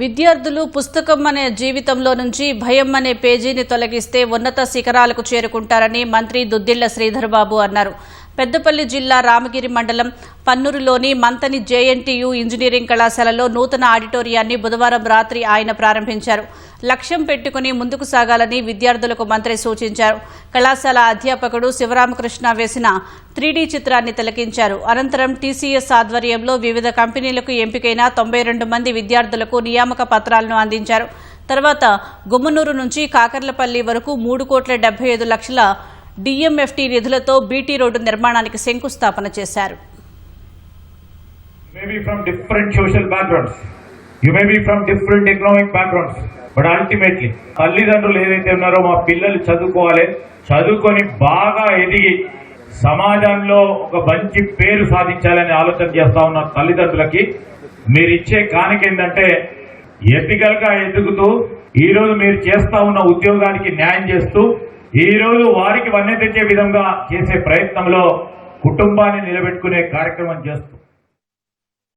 విద్యార్థులు పుస్తకం అనే జీవితంలో నుంచి భయం అనే పేజీని తొలగిస్తే ఉన్నత శిఖరాలకు చేరుకుంటారని మంత్రి దుద్దిళ్ల శ్రీధర్ బాబు అన్నారు. పెద్దపల్లి జిల్లా రామగిరి మండలం పన్నూరులోని మంతని జేఎన్టీయూ ఇంజనీరింగ్ కళాశాలలో నూతన ఆడిటోరియాన్ని బుధవారం రాత్రి ఆయన ప్రారంభించారు. లక్ష్యం పెట్టుకుని ముందుకు సాగాలని విద్యార్థులకు మంత్రి సూచించారు. కళాశాల అధ్యాపకుడు శివరామకృష్ణ వేసిన 3D చిత్రాన్ని తిలకించారు. అనంతరం టీసీఎస్ ఆధ్వర్యంలో వివిధ కంపెనీలకు ఎంపికైన 92 మంది విద్యార్థులకు నియామక పత్రాలను అందించారు. తర్వాత గుమ్మనూరు నుంచి కాకర్లపల్లి వరకు 3,75,00,000 డిఎంఎఫ్టీ నిధులతో బీటీ రోడ్డు నిర్మాణానికి శంకుస్థాపన చేశారు. You may be from different social backgrounds. You may be from different economic backgrounds. But ultimately, తల్లిదండ్రులు ఏదైతే ఉన్నారో మా పిల్లలు చదువుకోవాలి, చదువుకొని బాగా ఎదిగి సమాజంలో ఒక మంచి పేరు సాధించాలని ఆలోచన చేస్తా ఉన్న తల్లిదండ్రులకి మీరు ఇచ్చే కానుక ఏంటంటే ఎథికల్ గా ఎదుగుతూ ఈ రోజు మీరు చేస్తా ఉన్న ఉద్యోగానికి న్యాయం చేస్తూ ఈ రోజు వారికి వన్నె తెచ్చే విధంగా చేసే ప్రయత్నంలో కుటుంబాన్ని నిలబెట్టుకునే కార్యక్రమం చేస్తూ